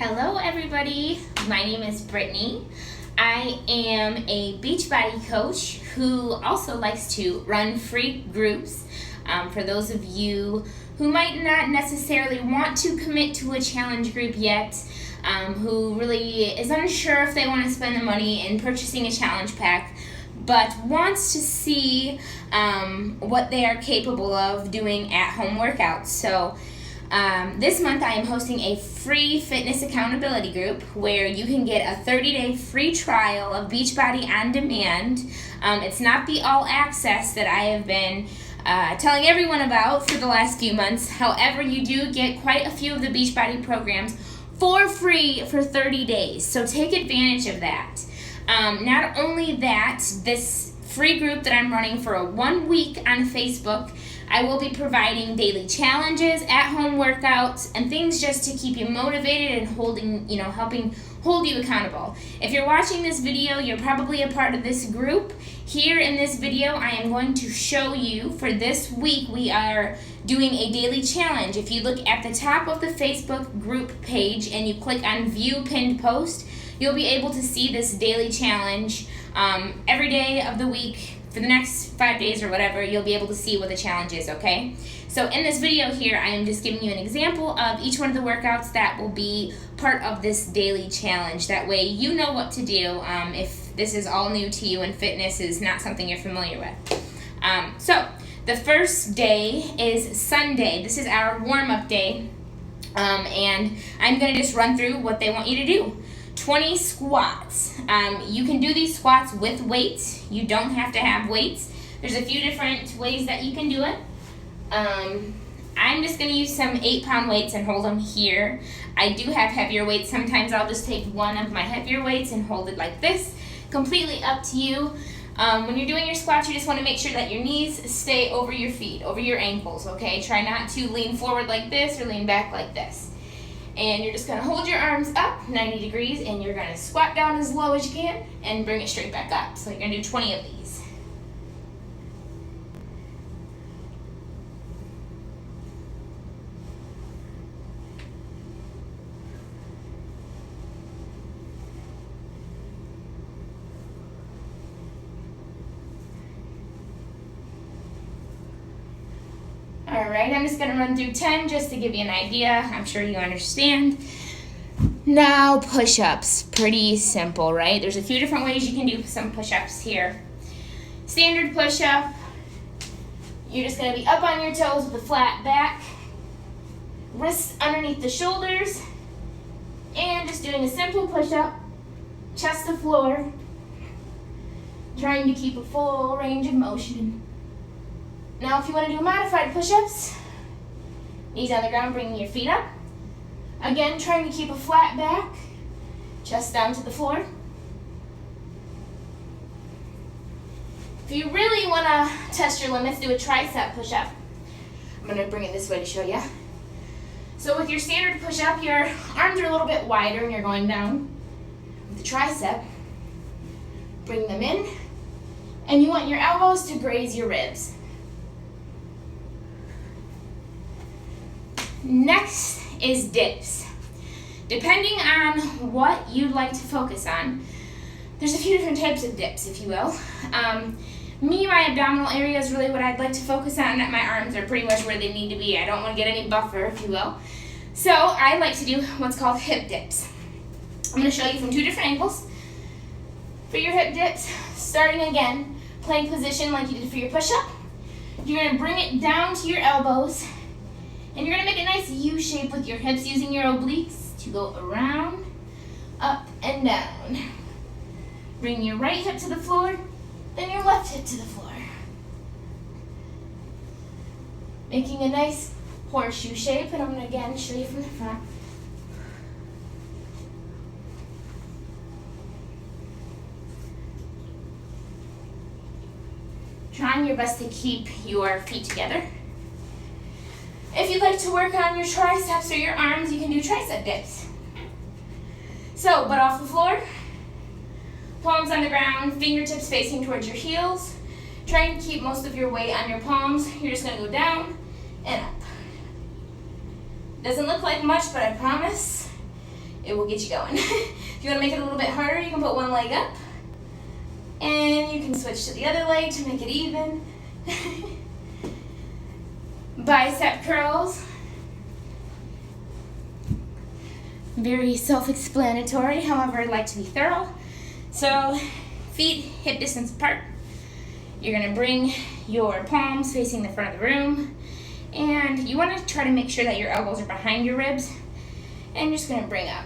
Hello everybody, my name is Brittany. I am a Beachbody coach who also likes to run free groups for those of you who might not necessarily want to commit to a challenge group yet, who really is unsure if they want to spend the money in purchasing a challenge pack, but wants to see what they are capable of doing at home workouts. So this month I am hosting a free fitness accountability group where you can get a 30-day free trial of Beachbody on demand. It's not the all access that I have been telling everyone about for the last few months. However, you do get quite a few of the Beachbody programs for free for 30 days. So take advantage of that. Not only that, this free group that I'm running for 1 week on Facebook, I will be providing daily challenges, at-home workouts, and things just to keep you motivated and helping hold you accountable. If you're watching this video, you're probably a part of this group. Here in this video, I am going to show you for this week, we are doing a daily challenge. If you look at the top of the Facebook group page and you click on View Pinned Post, you'll be able to see this daily challenge every day of the week. For the next 5 days or whatever, you'll be able to see what the challenge is, okay? So in this video here, I am just giving you an example of each one of the workouts that will be part of this daily challenge. That way you know what to do if this is all new to you and fitness is not something you're familiar with. So the first day is Sunday. This is our warm-up day, and I'm going to just run through what they want you to do. 20 squats. You can do these squats with weights. You don't have to have weights. There's a few different ways that you can do it. I'm just going to use some 8-pound weights and hold them here. I do have heavier weights. Sometimes I'll just take one of my heavier weights and hold it like this. Completely up to you. When you're doing your squats, you just want to make sure that your knees stay over your feet, over your ankles, okay? Try not to lean forward like this or lean back like this. And you're just going to hold your arms up 90 degrees and you're going to squat down as low as you can and bring it straight back up. So you're going to do 20 of these. Alright, I'm just going to run through 10 just to give you an idea. I'm sure you understand. Now, push-ups. Pretty simple, right? There's a few different ways you can do some push-ups here. Standard push-up. You're just going to be up on your toes with a flat back. Wrists underneath the shoulders. And just doing a simple push-up. Chest to floor. Trying to keep a full range of motion. Now, if you want to do modified push-ups, knees on the ground, bringing your feet up. Again, trying to keep a flat back, chest down to the floor. If you really want to test your limits, do a tricep push-up. I'm going to bring it this way to show you. So with your standard push-up, your arms are a little bit wider and you're going down. With the tricep, bring them in, and you want your elbows to graze your ribs. Next is dips. Depending on what you'd like to focus on, there's a few different types of dips, if you will. My abdominal area is really what I'd like to focus on. My arms are pretty much where they need to be. I don't want to get any buffer, if you will. So I like to do what's called hip dips. I'm going to show you from 2 different angles. For your hip dips, starting again, plank position like you did for your push-up. You're going to bring it down to your elbows. And you're going to make a nice U shape with your hips using your obliques to go around, up, and down. Bring your right hip to the floor, then your left hip to the floor. Making a nice horseshoe shape, and I'm going to again show you from the front. Trying your best to keep your feet together. If you'd like to work on your triceps or your arms, you can do tricep dips. So, butt off the floor, palms on the ground, fingertips facing towards your heels. Trying to keep most of your weight on your palms. You're just going to go down and up. Doesn't look like much, but I promise it will get you going. If you want to make it a little bit harder, you can put one leg up, and you can switch to the other leg to make it even. Bicep curls. Very self-explanatory, however, I'd like to be thorough. So, feet hip distance apart. You're gonna bring your palms facing the front of the room, and you wanna try to make sure that your elbows are behind your ribs, and you're just gonna bring up.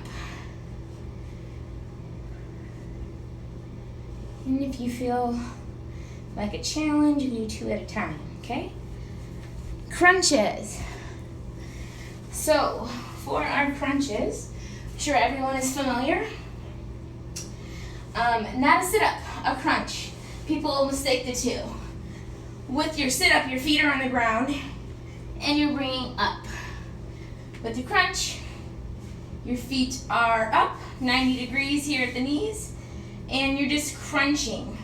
And if you feel like a challenge, you can do 2 at a time, okay? Crunches. So, for our crunches, I'm sure everyone is familiar. Not a sit-up, a crunch. People mistake the two. With your sit-up, your feet are on the ground, and you're bringing up. With the crunch, your feet are up, 90 degrees here at the knees, and you're just crunching.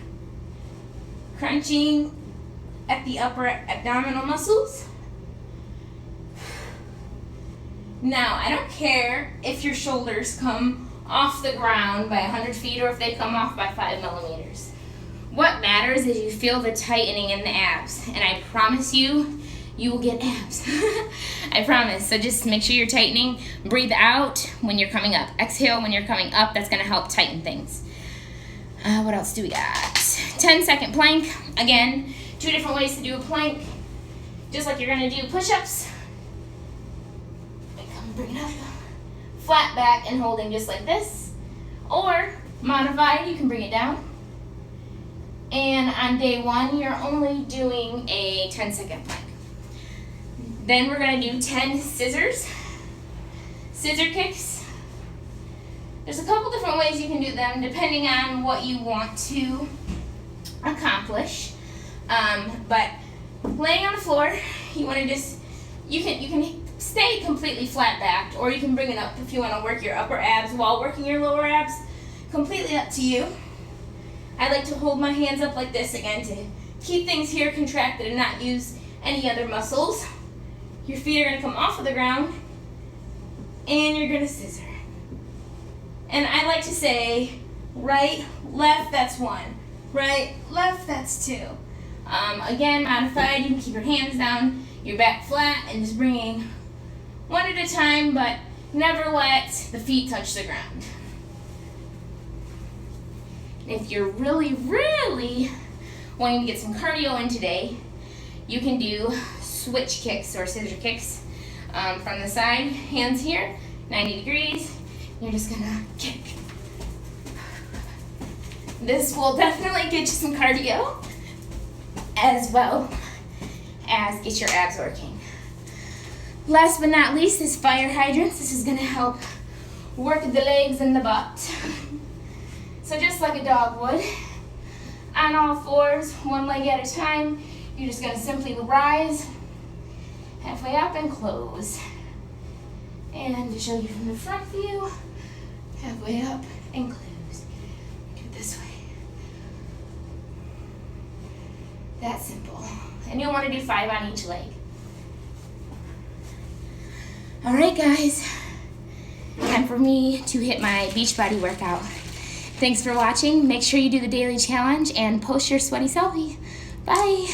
Crunching at the upper abdominal muscles. Now, I don't care if your shoulders come off the ground by 100 feet or if they come off by 5 millimeters. What matters is you feel the tightening in the abs, and I promise you, you will get abs. I promise. So just make sure you're tightening. Breathe out when you're coming up. Exhale when you're coming up. That's going to help tighten things. What else do we got? 10-second plank. Again, 2 different ways to do a plank. Just like you're going to do push-ups. Bring it up, flat back and holding just like this, or modified, you can bring it down. And on day 1, you're only doing a 10-second plank. Then we're going to do 10 scissor kicks. There's a couple different ways you can do them depending on what you want to accomplish. But laying on the floor, you want to just, you can stay completely flat backed, or you can bring it up if you want to work your upper abs while working your lower abs. Completely up to you. I like to hold my hands up like this again to keep things here contracted and not use any other muscles. Your feet are going to come off of the ground, and you're going to scissor. And I like to say right, left, that's 1. Right, left, that's 2. Again, modified, you can keep your hands down, your back flat, and just bringing 1 at a time, but never let the feet touch the ground. If you're really, really wanting to get some cardio in today, you can do switch kicks or scissor kicks from the side. Hands here, 90 degrees. You're just gonna kick. This will definitely get you some cardio as well as get your abs working. Last but not least is fire hydrants. This is going to help work the legs and the butt. So just like a dog would, on all fours, 1 leg at a time, you're just going to simply rise, halfway up and close. And to show you from the front view, halfway up and close. Do it this way. That simple. And you'll want to do 5 on each leg. All right, guys. Time for me to hit my Beachbody workout. Thanks for watching. Make sure you do the daily challenge and post your sweaty selfie. Bye.